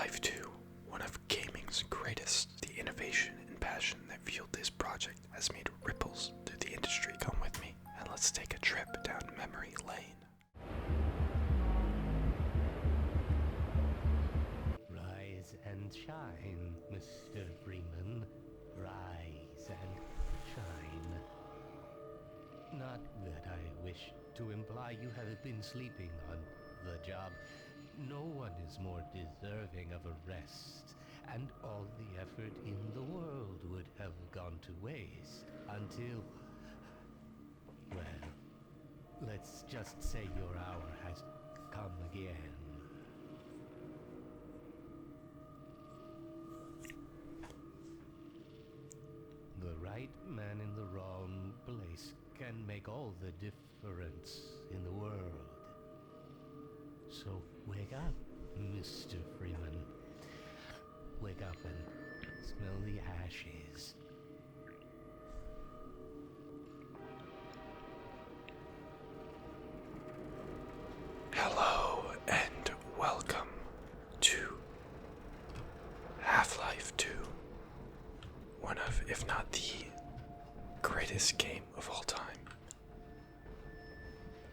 Half-Life 2, one of gaming's greatest, the innovation and passion that fueled this project has made ripples through the industry. Come with me, and let's take a trip down memory lane. Rise and shine, Mr. Freeman. Rise and shine. Not that I wish to imply you have been sleeping on the job. No one is more deserving of a rest, and all the effort in the world would have gone to waste until, well, let's just say your hour has come again. The right man in the wrong place can make all the difference in the world. So wake up, Mr. Freeman. Wake up and smell the ashes. Hello and welcome to Half-Life 2, one of, if not the greatest game of all time.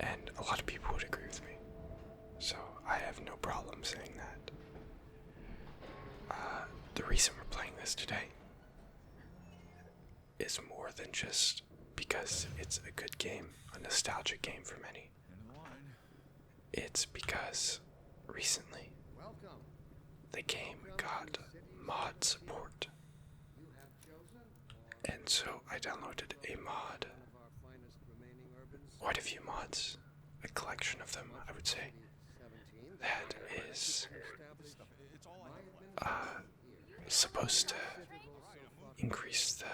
And a lot of people would agree with me, so I have no problem saying that. The reason we're playing this today is more than just because it's a good game, a nostalgic game for many. It's because recently the game got mod support, and so I downloaded a mod, quite a few mods, a collection of them I would say, that is supposed to increase the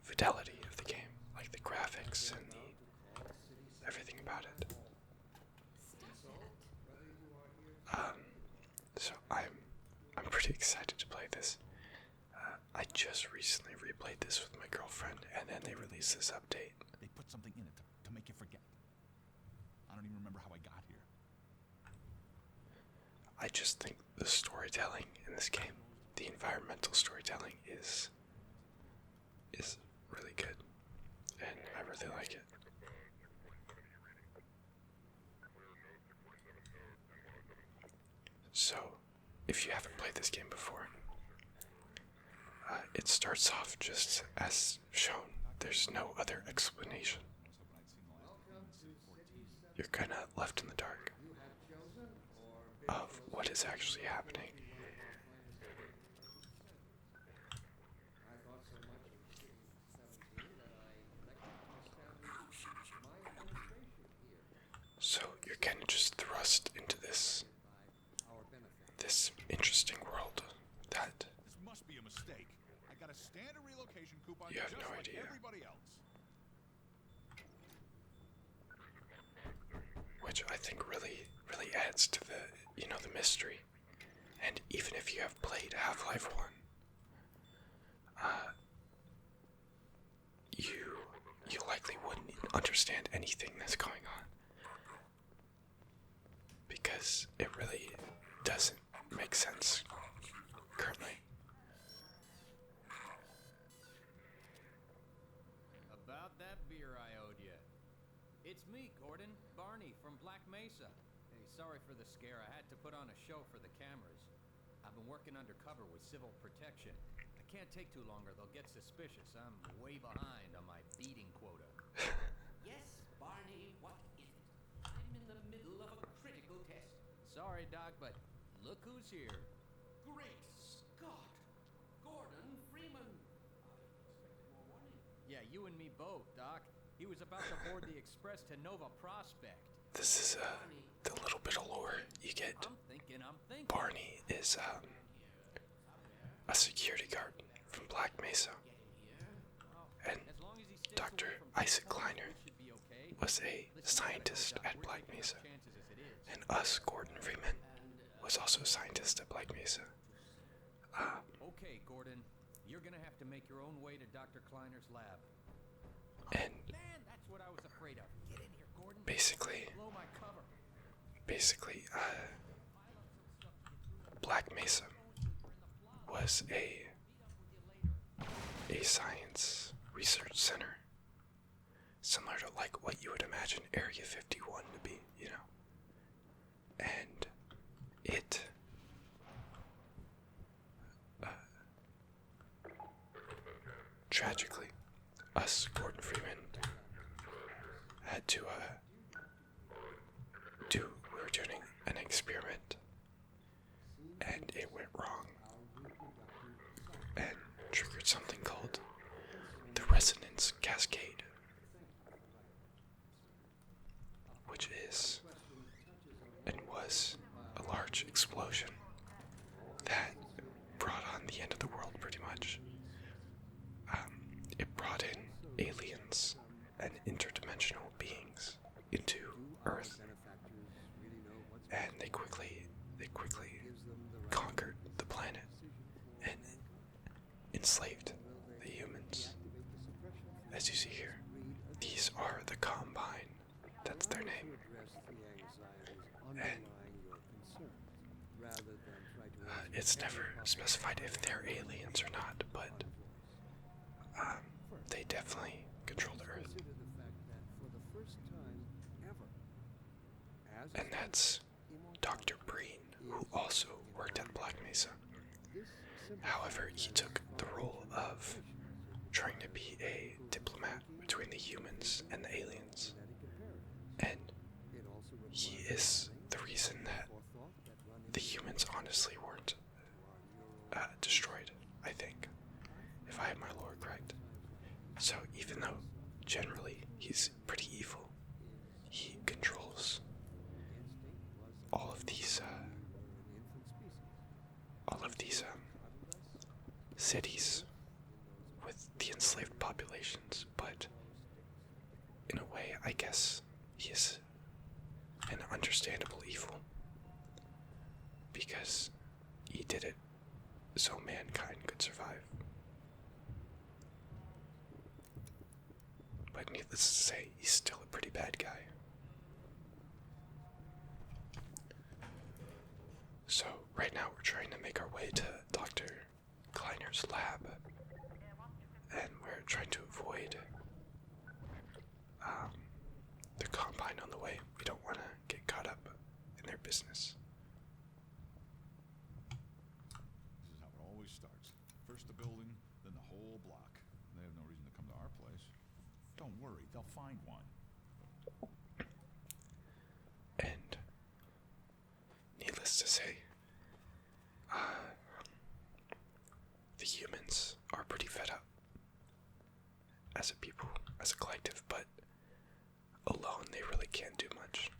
fidelity of the game, like the graphics and everything about it. So I'm pretty excited to play this. I just recently replayed this with my girlfriend, and then they released this update. They put something in it to make you forget. I don't even remember how I got here. I just think the storytelling in this game, the environmental storytelling is really good, and I really like it. So, if you haven't played this game before, it starts off just as shown. There's no other explanation. You're kind of left in the dark of what is actually happening. So you're kind of just thrust into this interesting world that This must be a mistake. I got a standard relocation coupon You have just no like idea. everybody else. which I think really adds to the mystery. And even if you have played Half-Life 1, you likely wouldn't understand anything that's going on, because it really doesn't make sense currently. About that beer I owed you. It's me, Gordon, Barney from Black Mesa. Hey, sorry for the scare. I had to put on a show for the cameras. I've been working undercover with civil protection. I can't take too long or they'll get suspicious. I'm way behind on my beating quota. Yes, Barney, what is it? I'm in the middle of a critical test. Sorry, Doc, but look who's here. Great Scott! Gordon Freeman! I expected more warning. Yeah, you and me both, Doc. He was about to board the express to Nova Prospect. This is the little bit of lore you get. I'm thinking. Barney is a security guard from Black Mesa, and As long as he stays Dr. away from Isaac trouble, Kleiner we should be okay. was a Listen, I gotta go, scientist Doc. at We're Black taking our Mesa, chances as it is. and us, Gordon Freeman, was also a scientist at Black Mesa. Okay, Gordon. You're gonna have to make your own way to Dr. Kleiner's lab. And Man, that's what I was afraid of. Get in here, Gordon. basically, Blow my cover. Black Mesa was a science research center, similar to like what you would imagine Area 51 to be, you know. And it tragically, us, Gordon Freeman, had to we were doing an experiment, and it went wrong, and triggered something called the resonance cascade, which is and was a large explosion that brought on the end of the world, pretty much. It brought in aliens and interdimensional beings into Earth, and they quickly conquered the planet and enslaved the humans. As you see here, these are the Combine. That's their name. And it's never specified if they're aliens or not, but they definitely control the Earth. And that's Dr. Breen, who also worked at Black Mesa. However, he took the role of trying to be a diplomat between the humans and the aliens. And he is the reason that the humans honestly weren't destroyed, I think, if I have my lore correct. So even though generally he's pretty evil, he controls all of these cities with the enslaved populations, but in a way, I guess he is an understandable evil, because he did it so mankind could survive. But needless to say, he's still a pretty bad guy. So right now we're trying to make our way to Dr. Kleiner's lab, and we're trying to avoid the Combine on the way. We don't want to get caught up in their business. This is how it always starts. First the building, then the whole block. They have no reason to come to our place. Don't worry, they'll find one. And needless to say, the humans are pretty fed up as a people, as a collective, but alone they really can't do much.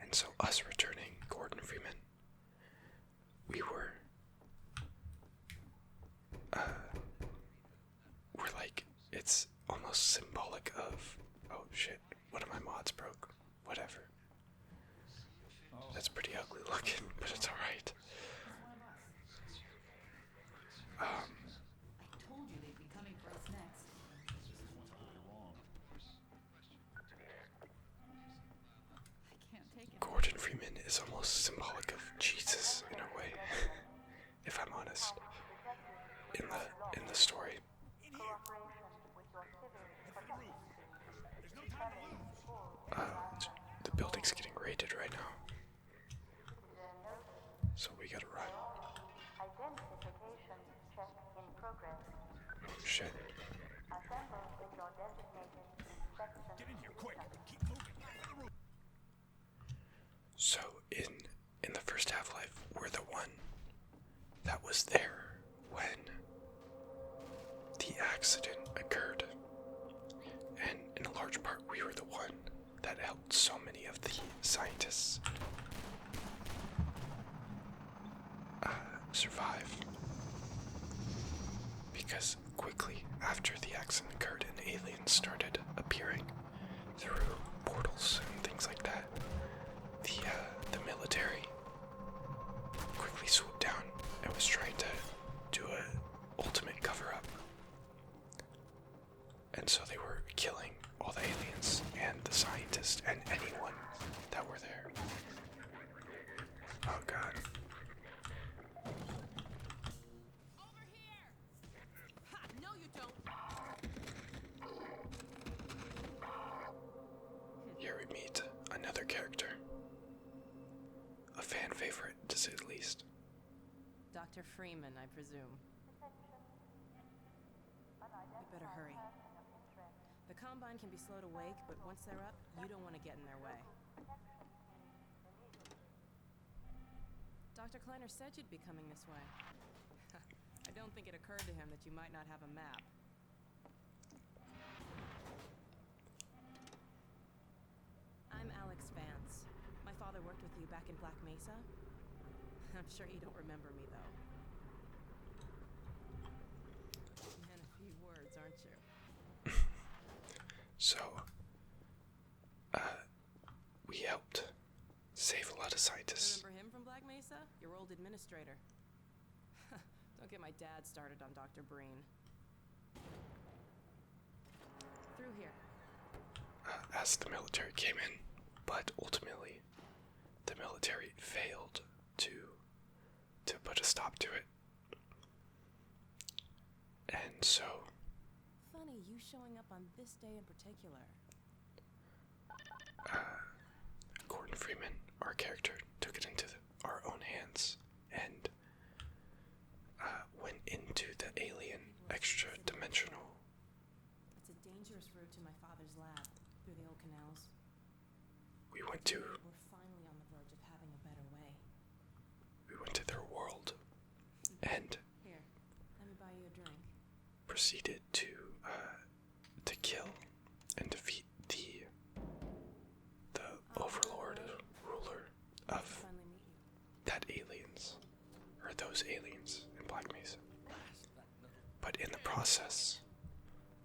And so us returning Gordon Freeman, we're like, it's almost symbolic of, oh shit, one of my mods broke, whatever. That's pretty ugly looking, but it's alright. I told you they'd be coming for us next. I can't take it. Gordon Freeman is almost symbolic of Jesus in a way, if I'm honest, in the story. The building's getting raided right now, so we gotta run. Identification check in progress. Oh shit. Assemble with your designated inspection. Get in here, quick! Keep moving! So in the first Half-Life, we're the one that was there when the accident occurred, and in a large part we were the one that helped so many of the scientists survive, because quickly after the accident occurred and aliens started appearing through portals and things like that, the military quickly swooped down and was trying to do an ultimate cover-up. And so they were killing all the aliens and the scientists and anyone that were there. Oh god. Dr. Freeman, I presume. You better hurry. The Combine can be slow to wake, but once they're up, you don't want to get in their way. Dr. Kleiner said you'd be coming this way. I don't think it occurred to him that you might not have a map. I'm Alex Vance. My father worked with you back in Black Mesa. I'm sure you don't remember me, though. Man, a few words, aren't you? So, we helped save a lot of scientists. Remember him from Black Mesa? Your old administrator. Don't get my dad started on Dr. Breen. Through here. As the military came in, but ultimately, the military failed to put a stop to it. And so, Funny, you showing up on this day in particular. Gordon Freeman, our character, took it into our own hands and went into the alien extra-dimensional. It's a dangerous route to my father's lab, through the old canals. We went to We're finally on the verge of having a better way. their world and Here, let me buy you a drink. proceeded to kill and defeat the overlord, ruler of Finally meet you. those aliens in Black Mesa. But in the process,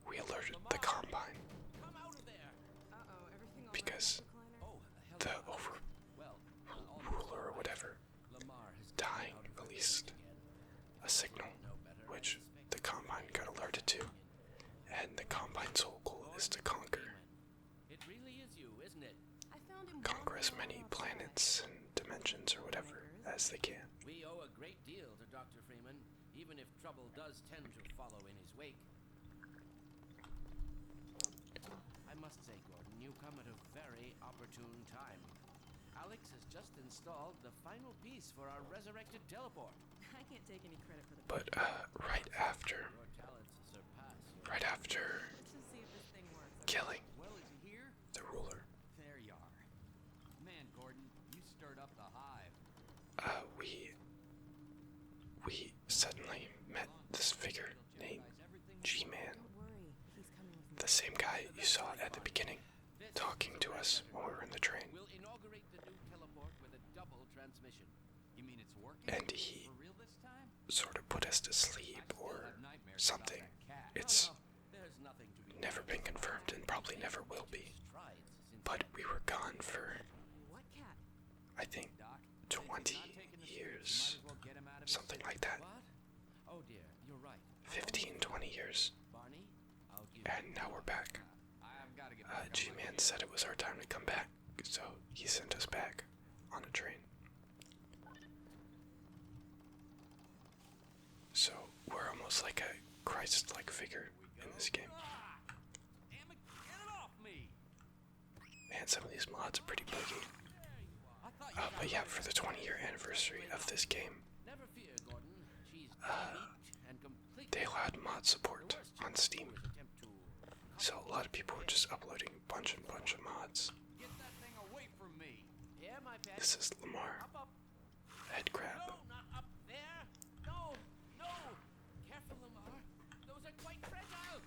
we alerted the Combine Come out of there! Uh-oh, everything all because right, Dr. Kleiner? the ruler or whatever dying released a signal which the Combine got alerted to, and the Combine's whole goal is to conquer It really is you, isn't it? I found him conquer as wandering many around outside. planets and dimensions or whatever as they can. We owe a great deal to Dr. Freeman, even if trouble does tend to follow in his wake. I must say, Gordon, you come at a very opportune time. Alex has just installed the final piece for our resurrected teleport. I can't take any credit for the But right after Your talents surpass your... Let's just see if this thing works. killing Well, is he here? the ruler, There you are. Man, Gordon, you stirred up the hive. we suddenly met this figure named G-Man, Don't worry, he's coming with me. the same guy you saw at the beginning, talking to us when we were in the train. We'll inaugurate the new teleport with a double transmission. You mean it's working? And he For real this time? sort of put us to sleep I still or have nightmares something. about that cat. It's There's nothing to be never been confirmed and probably never will be. strides since But we were gone for, What cat? I think, Doc, 20 since he's not taking the years, steps, you might as well get him out of his something system. like that. What? Oh dear, you're right. 15, 20 years. Barney, I'll give And now we're back. I've got to get back on my G-Man feet. said it was our time to come back, so he sent us back on a train. So we're almost like a Christ-like figure in this game. Ah! Damn it, get it off me! Man, some of these mods are pretty buggy. I thought you But yeah, for the 20-year anniversary of this game, never fear, Gordon. She's beat and completely they allowed mod support the worst on Steam. was attempt to So a lot of people were just uploading a bunch of mods. Get that thing away from me! Here, my pet. This is Lamar, Up, up. head crab. No, not up there. No, no. Careful, Lamar. Those are quite fragile.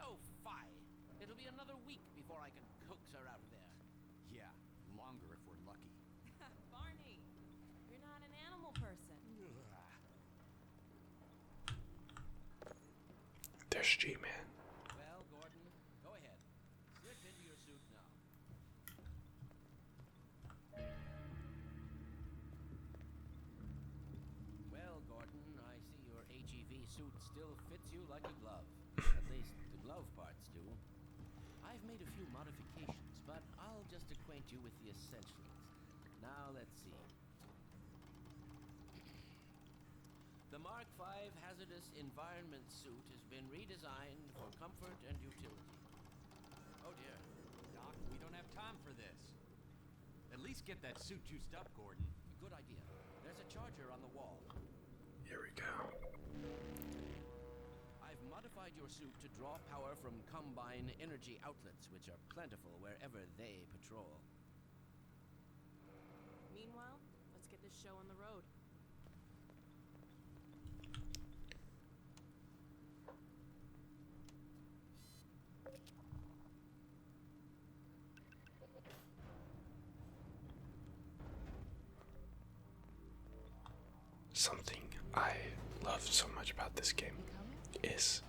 Oh, fine. It'll be another week before I can coax her out of there. Yeah, longer if we're lucky. Barney, you're not an animal person. There's G-Man. Well, Gordon, go ahead. Slip into your suit now. Well, Gordon, I see your HEV suit still fits you like a glove. At least the glove parts do. I've made a few modifications, but I'll just acquaint you with the essentials. Now, let's see. The Mark V Hazardous Environment Suit has been redesigned for comfort and utility. Oh dear. Doc, we don't have time for this. At least get that suit juiced up, Gordon. Good idea. There's a charger on the wall. Here we go. I've modified your suit to draw power from Combine energy outlets, which are plentiful wherever they patrol. Meanwhile, let's get this show on the road. Something I love so much about this game is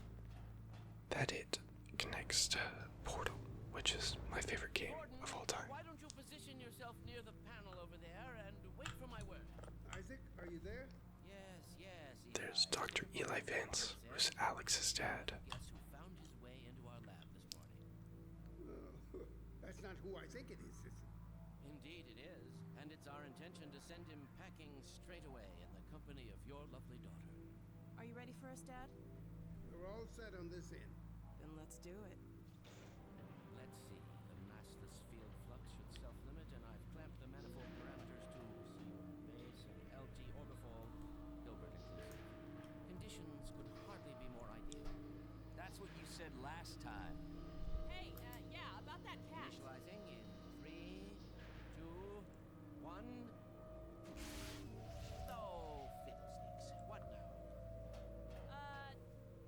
that it connects to Portal, which is my favorite game of all time. Why don't you position yourself near the panel over there and wait for my word? Isaac, are you there? Yes, yes. There's Dr. Eli Vance, who's Alex's dad. Guess who found his way into our lab this morning? Oh, that's not who I think it is it? Indeed it is, and it's our intention to send him packing straight away in the company of your lovely daughter. Are you ready for us, Dad? We're all set on this end. Then let's do it. Let's see. The massless field flux should self-limit, and I've clamped the manifold parameters to C1 base and LT orbifold, Hilbert inclusive. Conditions could hardly be more ideal. That's what you said last time. Hey, yeah, about that cat. Initializing in 3, 2, 1. Oh, fiddlesticks. What now?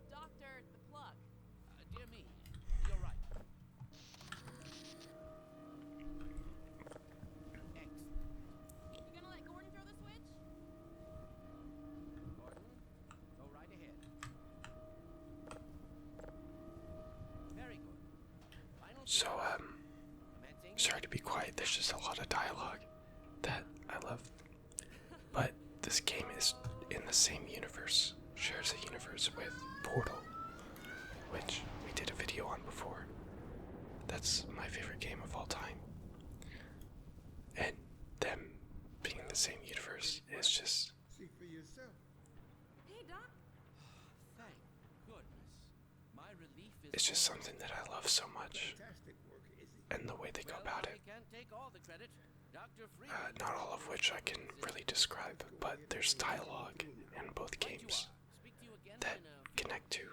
Doctor, the plug. Dear me, you're right. Excellent. You gonna let Gordon throw the switch? Gordon, go right ahead. Very good. Final So, commencing. sorry to be quiet, there's just a lot of dialogue that I love. But this game is in the same universe, shares a universe with Portal, which we did a video on before. That's my favorite game of all time. And them being in the same universe is just, See for yourself. Hey, Doc. Thank goodness. My relief is it's just over. something that I love so much. Fantastic work, Izzy. And the way they go about it. I can't take all the credit. Dr. Freeman. Not all of which I can really describe, but there's dialogue in both games Speak to you again that in a connect to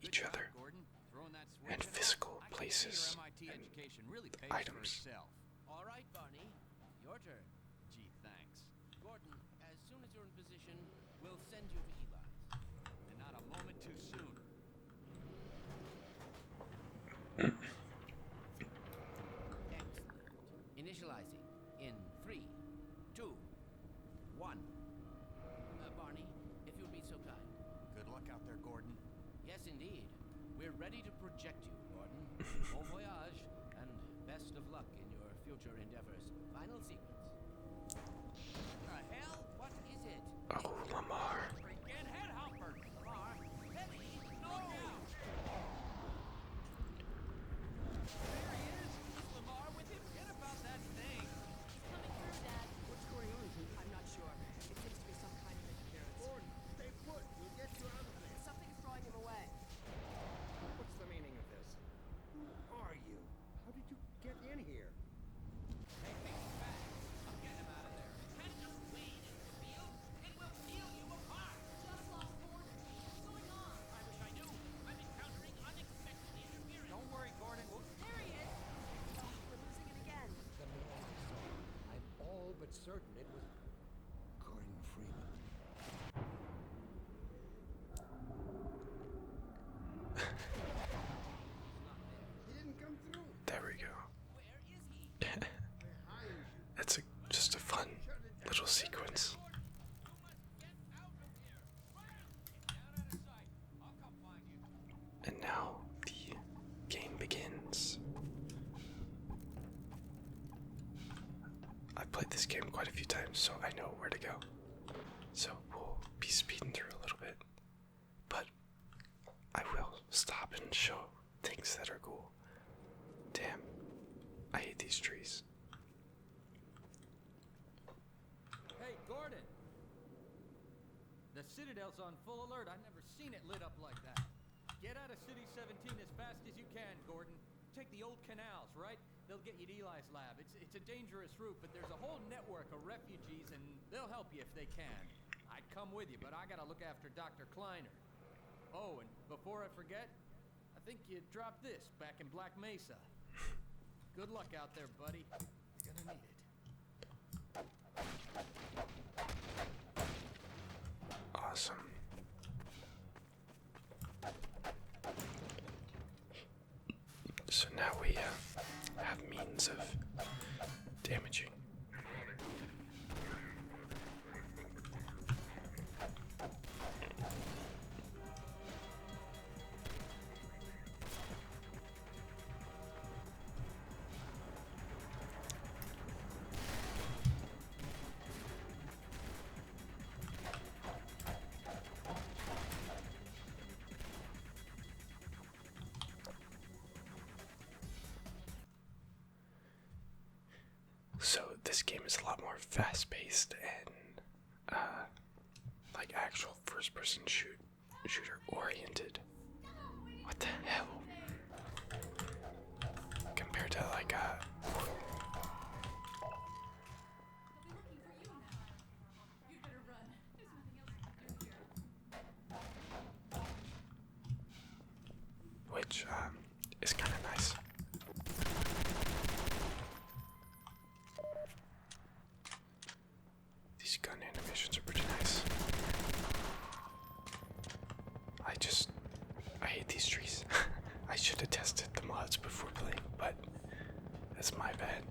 each Good job, other Gordon. Throwing that switch and at all. physical I can see places your MIT and education really pays items. for itself. All right, Barney. Your turn. Gee, thanks. Gordon, as soon as you're in position, we'll send you to Eli's. And not a moment too soon. Excellent. Initializing in 3, 2, 1. Barney, if you'll be so kind. Good luck out there, Gordon. Yes, indeed. We're ready to project you, Gordon. Bon voyage, and best of luck in your future endeavors. Final sequence. The hell? What is it? Oh, Lamar. Freaking head hopper! Lamar, heavy, look out! There he is! Is Lamar with him? Get about that thing! He's coming through, Dad. What's going on here? I'm not sure. It seems to be some kind of interference. Gordon, stay put. We'll get you out of there. Something's drawing him away. What's the meaning of this? Who are you? How did you get in here? Hey, big fat! I'm getting him out of there. Can't just wait in the field. It will peel you apart! Just lost Gordon. What's going on? I wish I knew. I'm encountering unexpected interference. Don't worry, Gordon. There he is. Oh, we're losing it again. The man I saw, I'm all but certain it was Gordon Freeman. He didn't come through. There we go. Where is he? Behind you. That's just a fun little sequence. You must get out of here! Fire! Down out of sight. I'll come find you. And now the game begins. I've played this game quite a few times, so I know where to go. So we'll be speeding through a little bit. But I will stop and show things that are cool. Damn, I hate these trees. Hey, Gordon! The Citadel's on full alert. I've never seen it lit up like that. Get out of City 17 as fast as you can, Gordon. Take the old canals, right? They'll get you to Eli's lab. It's a dangerous route, but there's a whole network of refugees, and they'll help you if they can. I might come with you, but I gotta look after Dr. Kleiner. Oh, and before I forget, I think you dropped this back in Black Mesa. Good luck out there, buddy. You're gonna need it. Awesome. So now we have means of damaging. So this game is a lot more fast-paced and like actual first-person shooter oriented. What the hell? Compared to like which is kind of nice. These gun animations are pretty nice. I hate these trees. I should have tested the mods before playing, but that's my bad.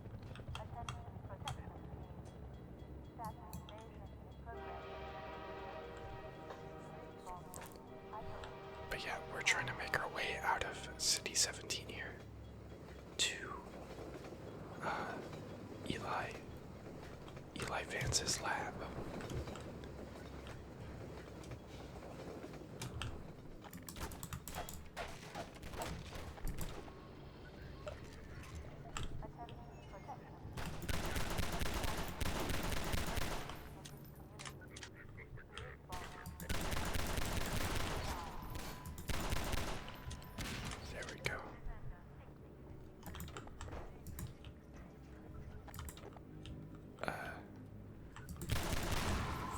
But yeah, we're trying to make our way out of City 17 here to Eli Vance's lab. There we go.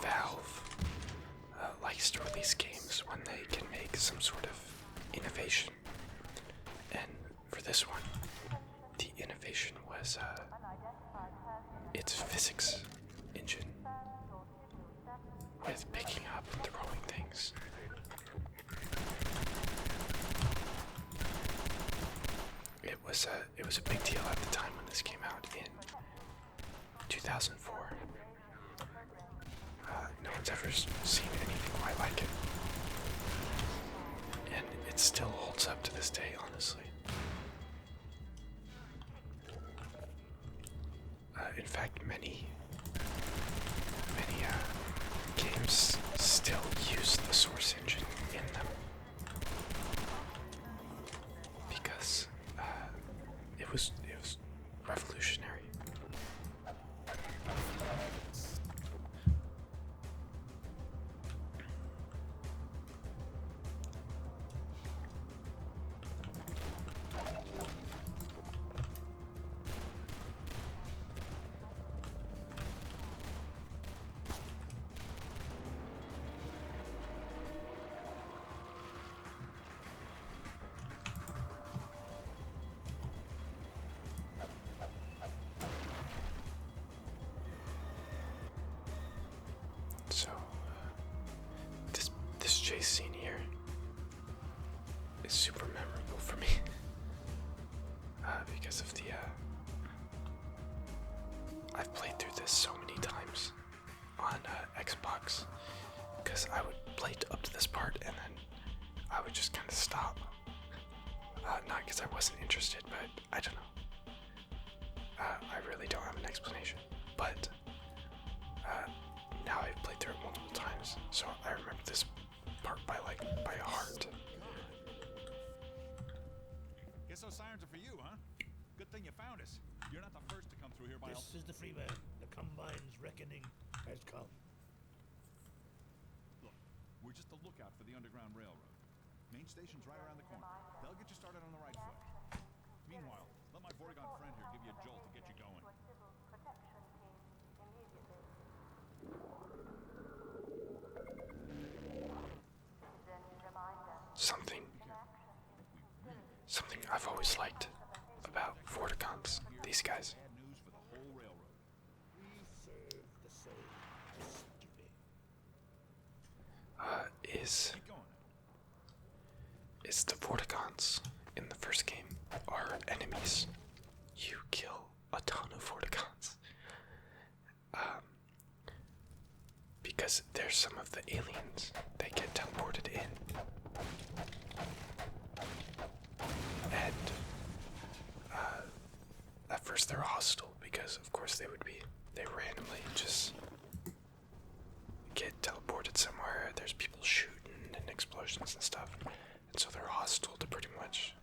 Valve likes to release games when they can make some sort of innovation. And for this one, the innovation was its physics engine with picking up and throwing things. It was a big deal at the time when this came out in 2004. No one's ever seen anything quite like it, and it still holds up to this day, honestly. In fact, many games still use the source engine in them because it was revolutionary. So, this chase scene here is super memorable for me because of the. I've played through this so many times on Xbox because I would play up to this part and then I would just kind of stop. Not because I wasn't interested, but I don't know. I really don't have an explanation, but. Now I've played through it multiple times, so I remember this part by heart. Guess those sirens are for you, huh? Good thing you found us. You're not the first to come through here by This is the Freeman. The Combine's reckoning has come. Look, we're just a lookout for the Underground Railroad. Main station's right around the corner. They'll get you started on the right foot. Meanwhile, let my Vortigaunt friend here give you a jolt to get you going. I've always liked about Vorticons, these guys. Bad news for the whole railroad. Is Keep going. the Vorticons in the first game are enemies. You kill a ton of Vorticons. Because there's some of the aliens that get teleported in. And at first they're hostile because of course they randomly just get teleported somewhere. There's people shooting and explosions and stuff. And so they're hostile to pretty much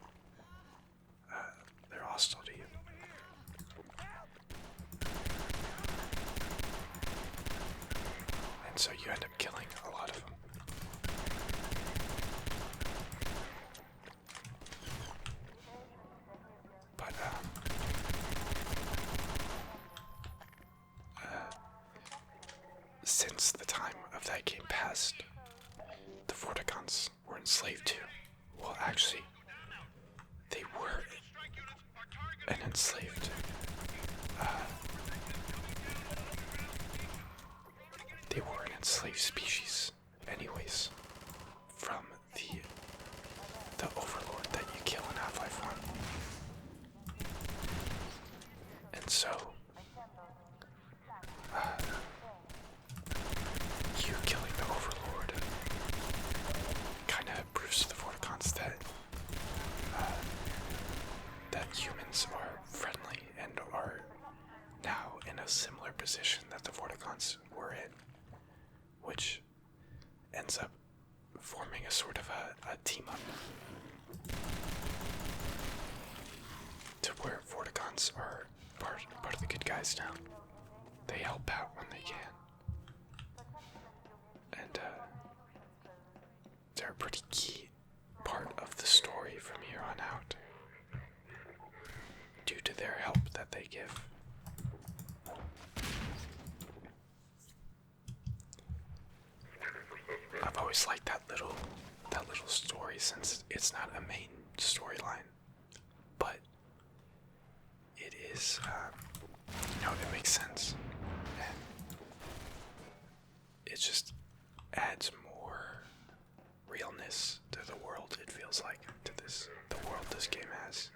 they're hostile to you. And so you end up killing a lot of them. But since the time of that game passed, the Vorticons were enslaved too. Well, actually, they were an enslaved. They were an enslaved species, anyways, from the Overlord that you kill in Half-Life 1. And so, you killing the Overlord kind of proves to the Vorticons that that humans are friendly and are now in a similar position that the Vorticons were in, which ends up forming a sort of a team up to where Vorticons are part of the good guys now. They help out when they can. And they're a pretty key part of the story from here on out, due to their help that they give. I've always liked that little story, since it's not a main storyline, but it is, it makes sense, and it just adds more realness to the world. It feels like to the world this game has.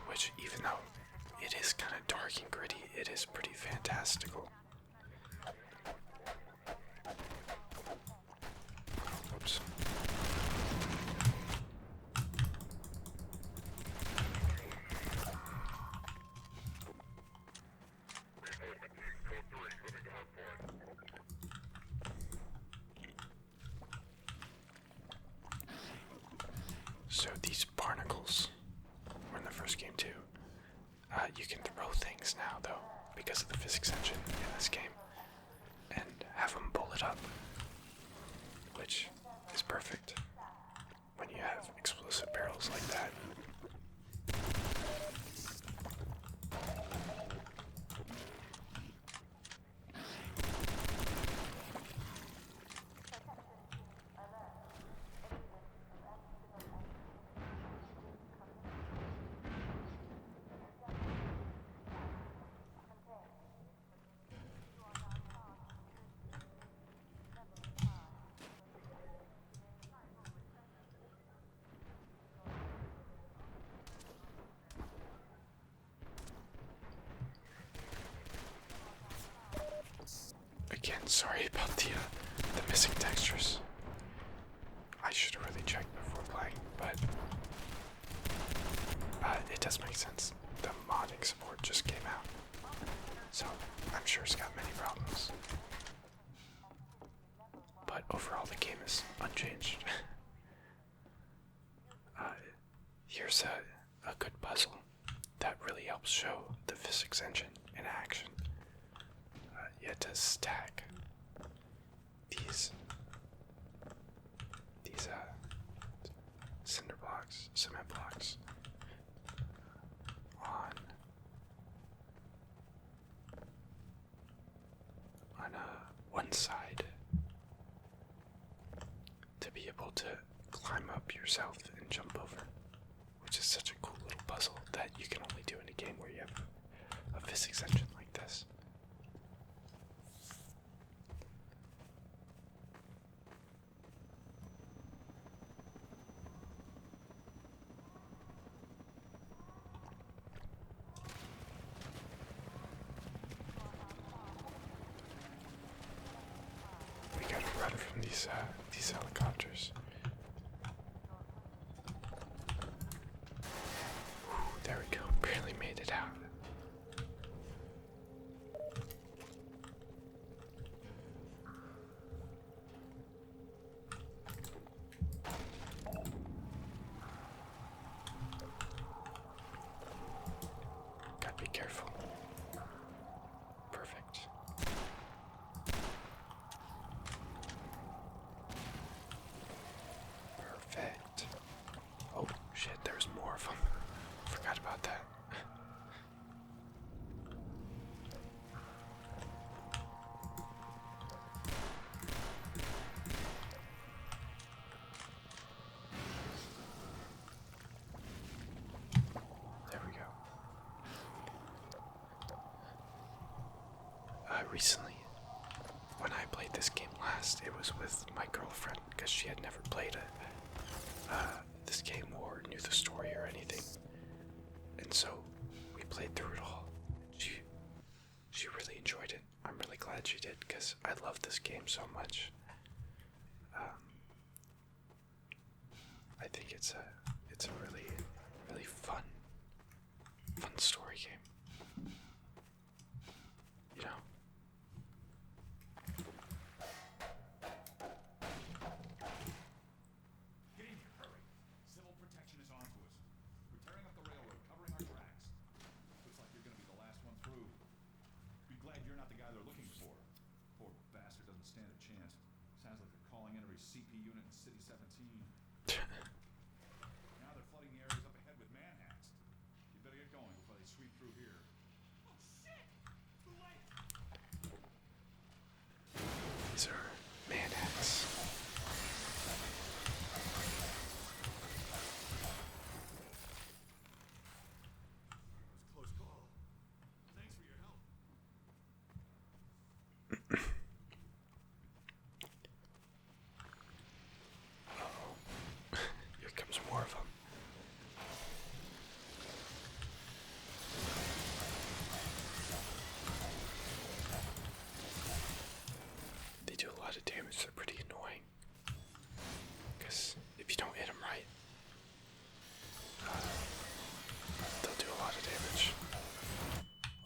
Which, even though it is kind of dark and gritty, it is pretty fantastical. Whoops. So these barnacles were in the first game too. You can throw things now though, because of the physics engine in this game, and have them bullet up, which is perfect when you have explosive barrels like that. Again, sorry about the missing textures. I should have really checked before playing, but it does make sense. The modding support just came out, so I'm sure it's got many problems. But overall, the game is unchanged. Here's a good puzzle that really helps show the physics engine in action. You had to stack these cinder blocks, cement blocks on one side yourself and jump over, which is such a cool little puzzle that you can only do in a game where you have a physics engine like this. We gotta run from these helicopters. Whew, there we go. Barely made it out. Gotta be careful. Perfect. Perfect. Oh shit, there's more of them. Forgot about that. There we go. Recently, when I played this game last, it was with my girlfriend because she had never played this game or knew the story or anything, and so we played through it all. She really enjoyed it. I'm really glad she did because I love this game so much. I think it's a really fun story game. You know. Get in here, hurry. Civil protection is on to us. We're tearing up the railroad, covering our tracks. Looks like you're gonna be the last one through. Be glad you're not the guy they're looking for. Poor bastard doesn't stand a chance. Sounds like they're calling in every CP unit in City 17. Now they're flooding the areas up ahead with manhats. You better get going before they sweep through here. Oh shit! Too late! These are manhats. Close call. Thanks for your help. Uh-oh. Here comes more of them. They do a lot of damage. They're pretty annoying. Because if you don't hit them right, they'll do a lot of damage.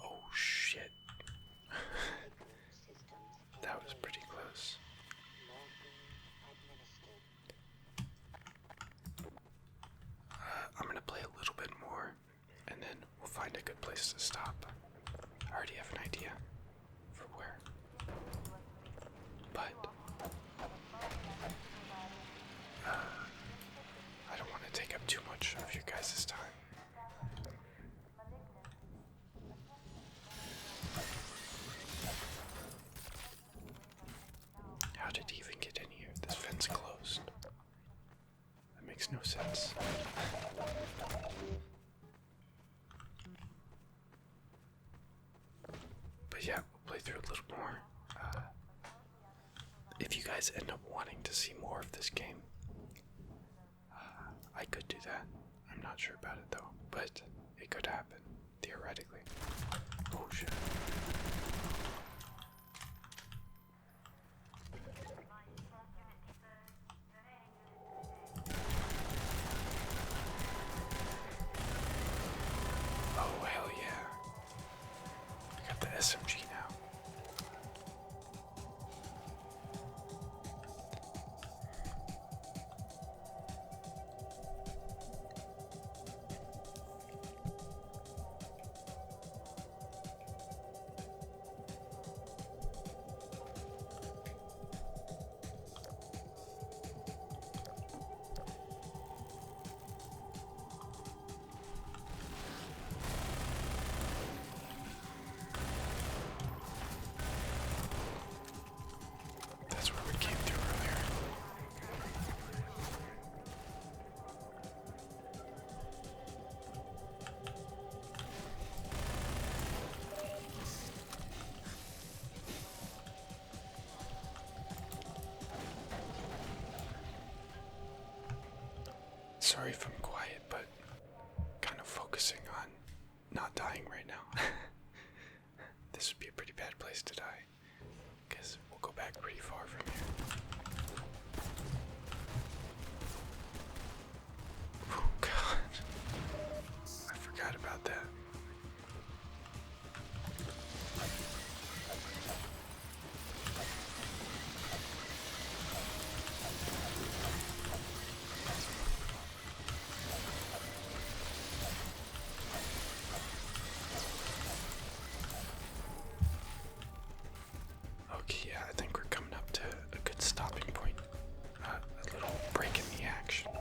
Oh shit. That was pretty close. I'm gonna play a little bit more, and then we'll find a good place to stop. I already have an idea for where. But I don't want to take up too much of your guys' time. How did he even get in here? This fence closed. That makes no sense. But yeah, we'll play through a little more. If you guys end up wanting to see more of this game, I could do that. I'm not sure about it though, but it could happen, theoretically. Oh shit. Oh hell yeah. I got the SMG now. sorry if I'm quiet, but kind of focusing on not dying right now. This would be a pretty bad place to die, because we'll go back pretty far from here. Oh god. I forgot about that. Okay, yeah, I think we're coming up to a good stopping point. A little break in the action.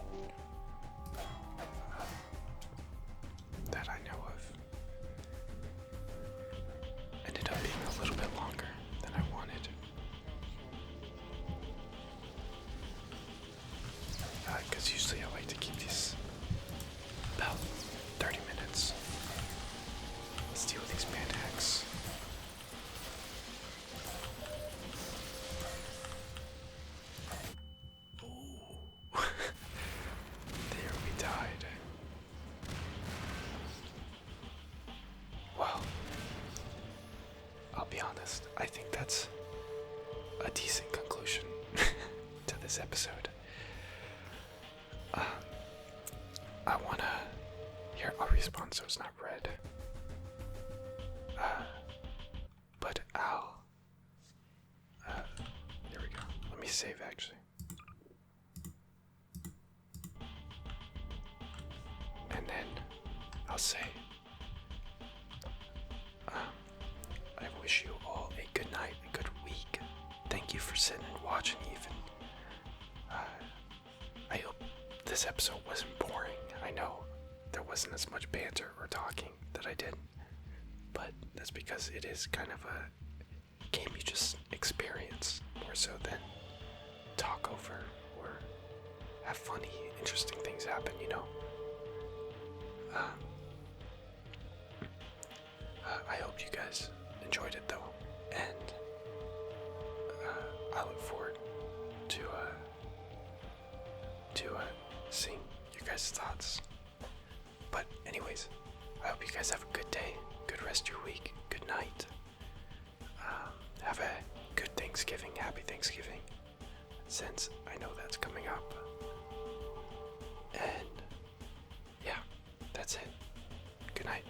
That I know of. Ended up being a little bit longer than I wanted. Because usually I like to keep these about 30 minutes. Let's deal with these manhacks. Ooh. There we died. Well, I'll be honest, I think that's a decent conclusion to this episode. I wanna... Here, I'll respawn so it's not red. But I'll... There we go. Let me save, actually. And then I'll say... I wish you all a good night, a good week. Thank you for sitting and watching even. I hope this episode wasn't boring. I know there wasn't as much banter or talking that I did, but that's because it is kind of a game you just experience more so than talk over or have funny, interesting things happen, you know? I hope you guys enjoyed it though, and I look forward to seeing your guys' thoughts. But anyways, I hope you guys have a good day, good rest of your week, good night. Have a good Thanksgiving, happy Thanksgiving, since I know that's coming up. And yeah, that's it. Good night.